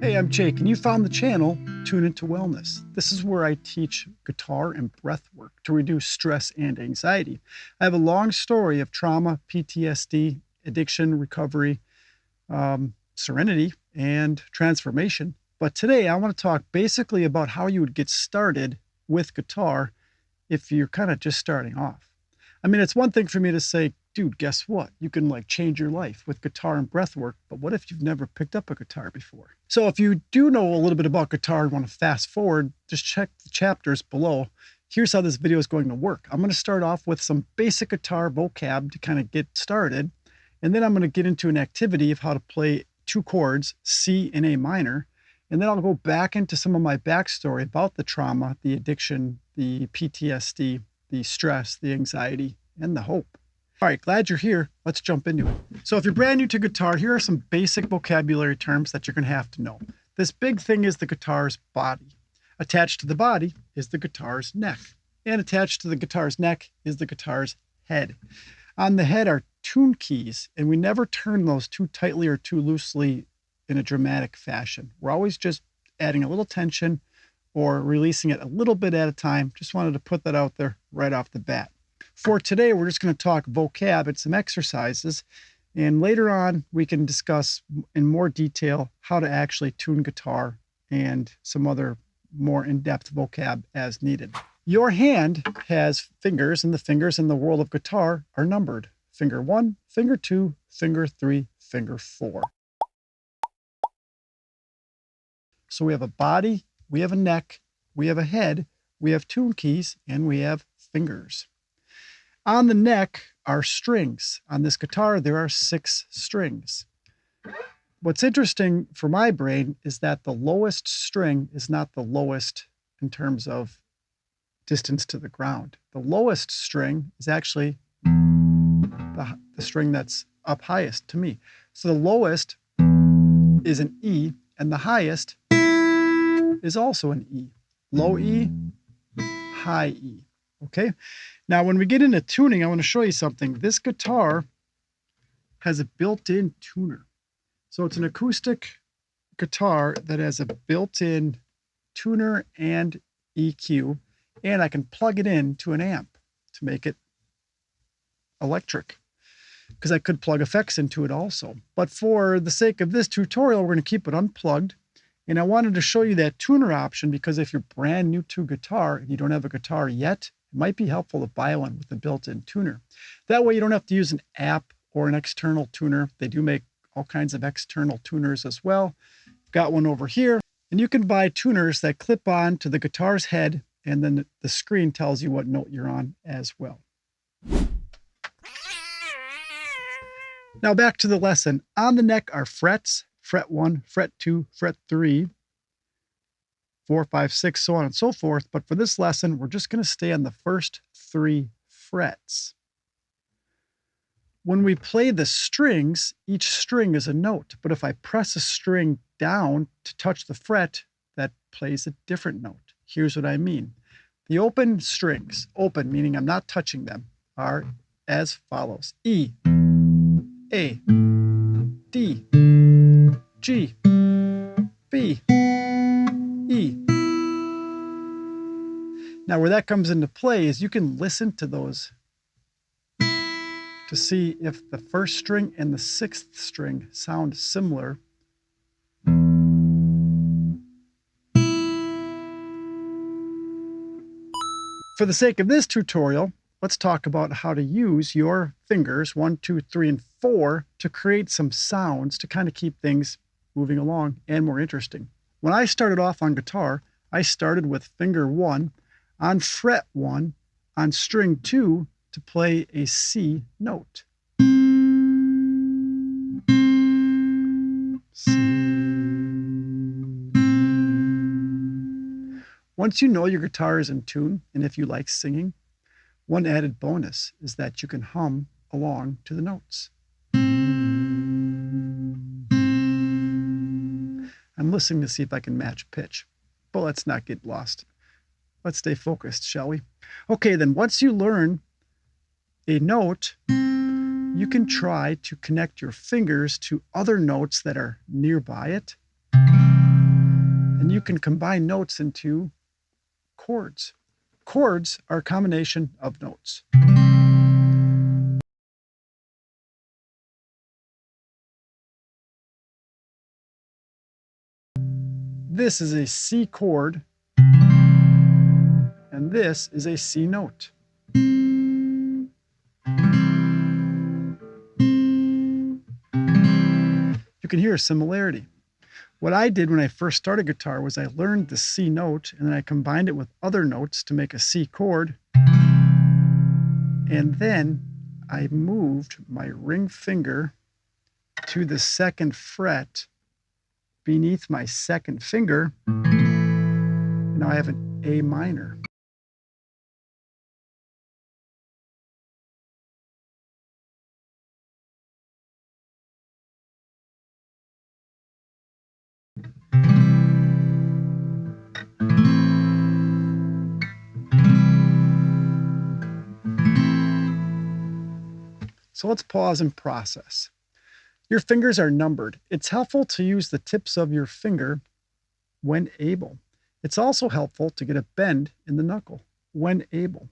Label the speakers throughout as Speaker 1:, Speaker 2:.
Speaker 1: Hey, I'm Jake, and you found the channel Tune Into Wellness. This is where I teach guitar and breath work to reduce stress and anxiety. I have a long story of trauma, PTSD, addiction, recovery, serenity, and transformation. But today I want to talk basically about how you would get started with guitar if you're kind of just starting off. I mean, it's one thing for me to say, dude, guess what? You can like change your life with guitar and breath work, but what if you've never picked up a guitar before? So if you do know a little bit about guitar and want to fast forward, just check the chapters below. Here's how this video is going to work. I'm going to start off with some basic guitar vocab to kind of get started. And then I'm going to get into an activity of how to play two chords, C and A minor. And then I'll go back into some of my backstory about the trauma, the addiction, the PTSD, the stress, the anxiety, and the hope. All right, glad you're here. Let's jump into it. So if you're brand new to guitar, here are some basic vocabulary terms that you're going to have to know. This big thing is the guitar's body. Attached to the body is the guitar's neck. And attached to the guitar's neck is the guitar's head. On the head are tune keys, and we never turn those too tightly or too loosely in a dramatic fashion. We're always just adding a little tension or releasing it a little bit at a time. Just wanted to put that out there right off the bat. For today, we're just going to talk vocab and some exercises, and later on we can discuss in more detail how to actually tune guitar and some other more in-depth vocab as needed. Your hand has fingers, and the fingers in the world of guitar are numbered. Finger 1, finger 2, finger 3, finger 4. So we have a body, we have a neck, we have a head, we have tune keys, and we have fingers. On the neck are strings. On this guitar, there are 6 strings. What's interesting for my brain is that the lowest string is not the lowest in terms of distance to the ground. The lowest string is actually the string that's up highest to me. So the lowest is an E, and the highest is also an E. Low E, high E. Okay? Now, when we get into tuning, I want to show you something. This guitar has a built-in tuner. So it's an acoustic guitar that has a built-in tuner and EQ, and I can plug it into an amp to make it electric, because I could plug effects into it also. But for the sake of this tutorial, we're going to keep it unplugged. And I wanted to show you that tuner option because if you're brand new to guitar and you don't have a guitar yet, it might be helpful to buy one with a built-in tuner. That way you don't have to use an app or an external tuner. They do make all kinds of external tuners as well. Got one over here. And you can buy tuners that clip on to the guitar's head, and then the screen tells you what note you're on as well. Now back to the lesson. On the neck are frets. Fret 1, fret 2, fret 3, 4, 5, 6, so on and so forth. But for this lesson, we're just going to stay on the first 3 frets. When we play the strings, each string is a note. But if I press a string down to touch the fret, that plays a different note. Here's what I mean. The open strings, open meaning I'm not touching them, are as follows. E, A, D, G, B, E. Now where that comes into play is you can listen to those to see if the first string and the 6th string sound similar. For the sake of this tutorial, let's talk about how to use your fingers, 1, 2, 3, and 4, to create some sounds to kind of keep things moving along and more interesting. When I started off on guitar, I started with finger 1 on fret 1 on string 2 to play a C note. C. Once you know your guitar is in tune, and if you like singing, one added bonus is that you can hum along to the notes. I'm listening to see if I can match pitch, but let's not get lost. Let's stay focused, shall we? Okay, then once you learn a note, you can try to connect your fingers to other notes that are nearby it. And you can combine notes into chords. Chords are a combination of notes. This is a C chord, and this is a C note. You can hear a similarity. What I did when I first started guitar was I learned the C note, and then I combined it with other notes to make a C chord. And then I moved my ring finger to the 2nd fret beneath my 2nd finger. Now I have an A minor. So let's pause and process. Your fingers are numbered. It's helpful to use the tips of your finger when able. It's also helpful to get a bend in the knuckle when able.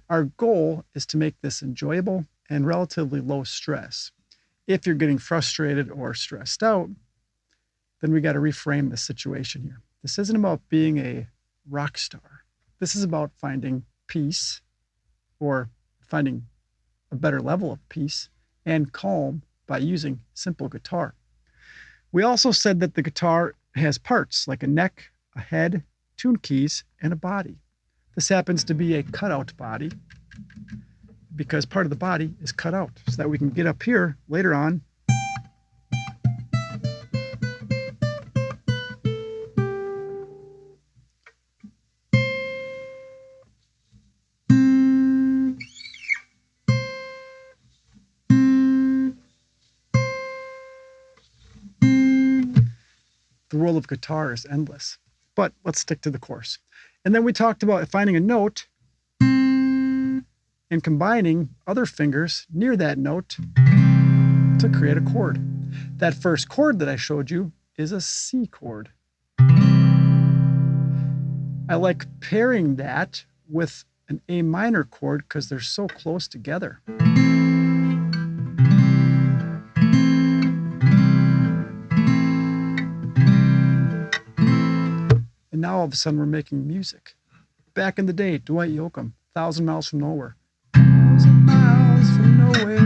Speaker 1: Our goal is to make this enjoyable and relatively low stress. If you're getting frustrated or stressed out, then we got to reframe the situation here. This isn't about being a rock star. This is about finding peace, or finding a better level of peace and calm by using simple guitar. We also said that the guitar has parts like a neck, a head, tune keys, and a body. This happens to be a cutout body because part of the body is cut out so that we can get up here later on the world of guitar is endless, but let's stick to the course. And then we talked about finding a note and combining other fingers near that note to create a chord. That first chord that I showed you is a C chord. I like pairing that with an A minor chord because they're so close together. And now all of a sudden we're making music. Back in the day, Dwight Yoakam, 1,000 Miles from Nowhere. 1,000 miles from nowhere,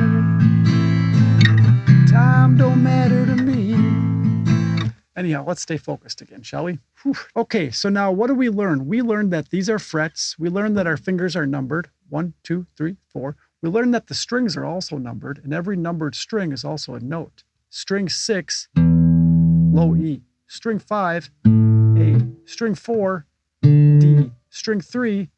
Speaker 1: time don't matter to me. Anyhow, let's stay focused again, shall we? Whew. Okay, so now what do we learn? We learned that these are frets. We learned that our fingers are numbered, 1, 2, 3, 4. We learned that the strings are also numbered, and every numbered string is also a note. String 6, low E. String 5, A. String 4, D. String 3,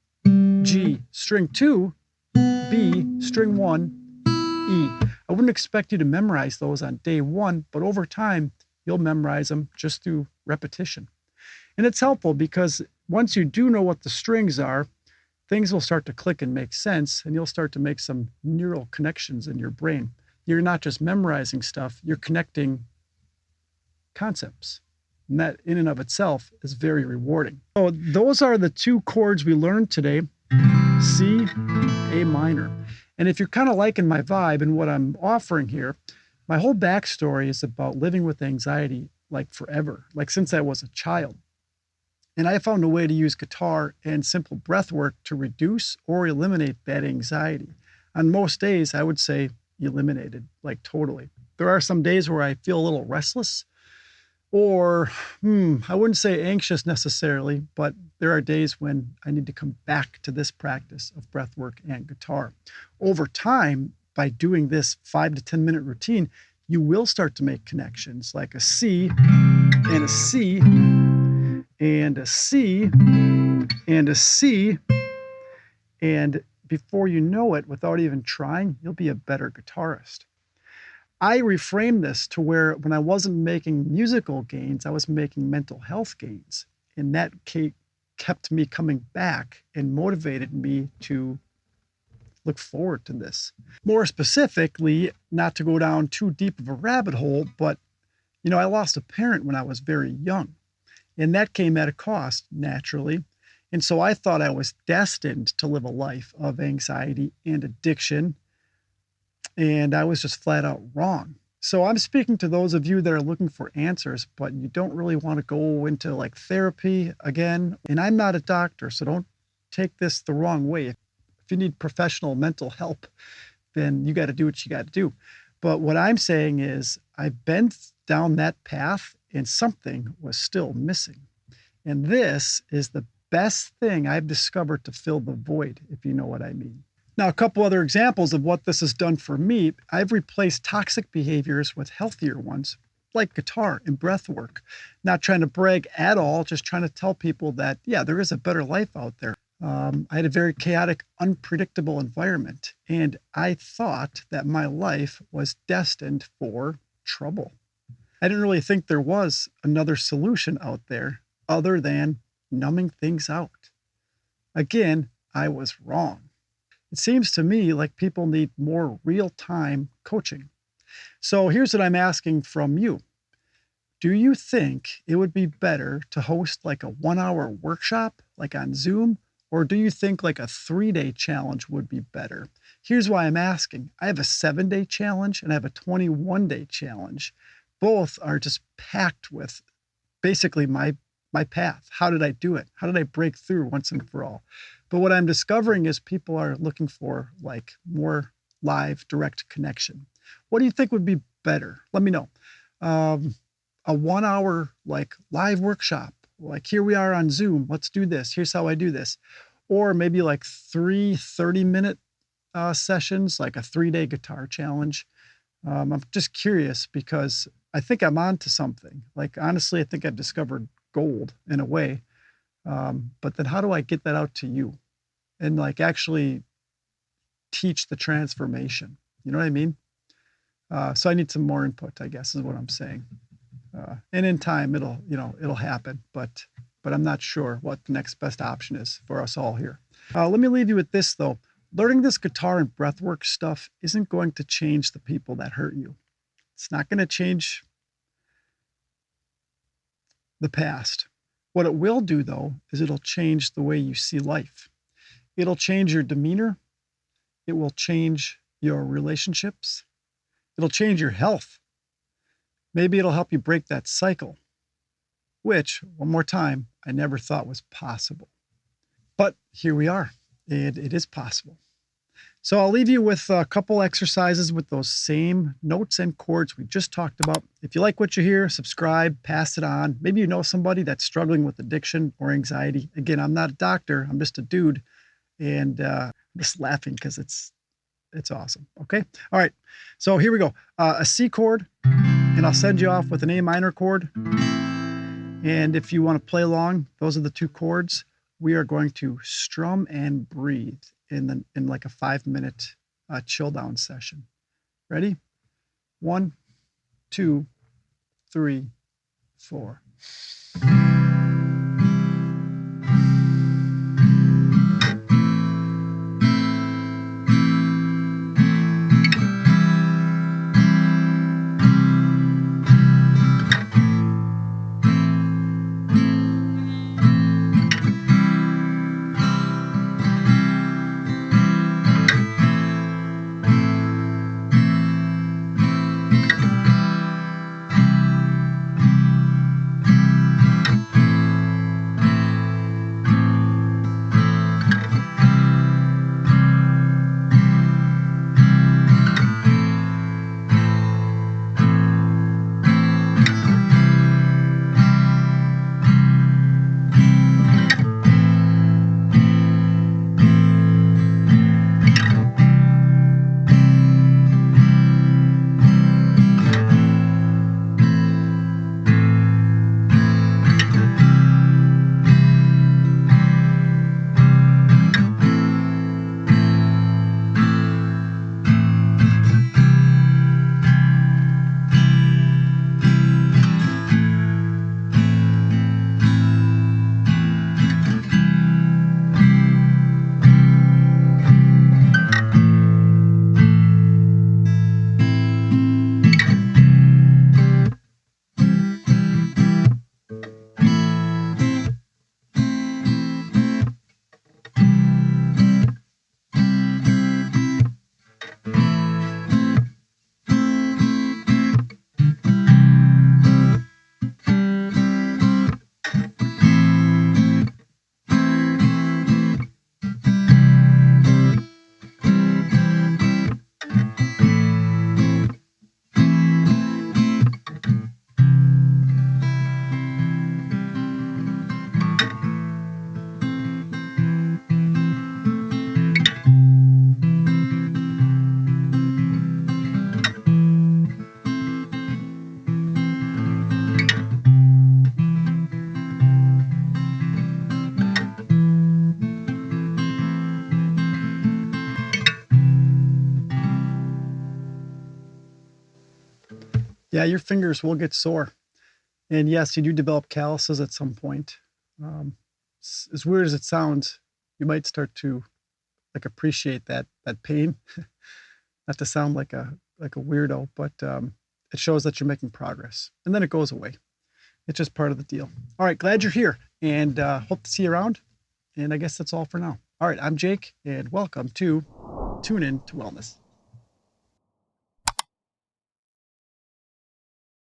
Speaker 1: G. String 2, B. String 1, E. I wouldn't expect you to memorize those on day one, but over time, you'll memorize them just through repetition. And it's helpful because once you do know what the strings are, things will start to click and make sense, and you'll start to make some neural connections in your brain. You're not just memorizing stuff, you're connecting concepts. And that in and of itself is very rewarding. So those are the two chords we learned today, C, A minor. And if you're kind of liking my vibe and what I'm offering here, my whole backstory is about living with anxiety like forever, like since I was a child. And I found a way to use guitar and simple breath work to reduce or eliminate that anxiety. On most days, I would say eliminated, like totally. There are some days where I feel a little restless, or I wouldn't say anxious necessarily, but there are days when I need to come back to this practice of breath work and guitar. Over time, by doing this 5 to 10 minute routine, you will start to make connections like a C and a C and a C and a C. And before you know it, without even trying, you'll be a better guitarist. I reframed this to where when I wasn't making musical gains, I was making mental health gains. And that kept me coming back and motivated me to look forward to this. More specifically, not to go down too deep of a rabbit hole, but I lost a parent when I was very young, and that came at a cost, naturally. And so I thought I was destined to live a life of anxiety and addiction, and I was just flat out wrong. So I'm speaking to those of you that are looking for answers, but you don't really want to go into like therapy again. And I'm not a doctor, so don't take this the wrong way. If you need professional mental help, then you got to do what you got to do. But what I'm saying is I've been down that path and something was still missing. And this is the best thing I've discovered to fill the void, if you know what I mean. Now, a couple other examples of what this has done for me. I've replaced toxic behaviors with healthier ones, like guitar and breath work. Not trying to brag at all, just trying to tell people that, yeah, there is a better life out there. I had a very chaotic, unpredictable environment, and I thought that my life was destined for trouble. I didn't really think there was another solution out there other than numbing things out. Again, I was wrong. It seems to me like people need more real-time coaching. So here's what I'm asking from you. Do you think it would be better to host like a 1-hour workshop, like on Zoom? Or do you think like a 3-day challenge would be better? Here's why I'm asking. I have a 7-day challenge and I have a 21-day challenge. Both are just packed with basically my path. How did I do it? How did I break through once and for all? But what I'm discovering is people are looking for like more live, direct connection. What do you think would be better? Let me know. A 1-hour like live workshop, like here we are on Zoom. Let's do this. Here's how I do this. Or maybe like 3 30-minute sessions, like a 3-day guitar challenge. I'm just curious because I think I'm on to something. Like, honestly, I think I've discovered gold in a way. But then how do I get that out to you and like actually teach the transformation? You know what I mean? So I need some more input, I guess, is what I'm saying. And in time, it'll happen, but I'm not sure what the next best option is for us all here. Let me leave you with this though. Learning this guitar and breathwork stuff isn't going to change the people that hurt you. It's not going to change the past. What it will do though, is it'll change the way you see life. It'll change your demeanor. It will change your relationships. It'll change your health. Maybe it'll help you break that cycle, which, one more time, I never thought was possible. But here we are, and it is possible. So I'll leave you with a couple exercises with those same notes and chords we just talked about. If you like what you hear, subscribe, pass it on. Maybe you know somebody that's struggling with addiction or anxiety. Again, I'm not a doctor, I'm just a dude, and I'm just laughing because it's awesome. Okay, all right, so here we go. A C chord, and I'll send you off with an A minor chord. And if you want to play along, those are the 2 chords. We are going to strum and breathe in like a 5-minute chill down session. Ready? 1, 2, 3, 4. Yeah, your fingers will get sore. And yes, you do develop calluses at some point. As weird as it sounds, you might start to like appreciate that pain. Not to sound like a weirdo, but it shows that you're making progress, and then it goes away. It's just part of the deal. All right, glad you're here, and hope to see you around. And I guess that's all for now. All right, I'm Jake, and welcome to Tune In to Wellness.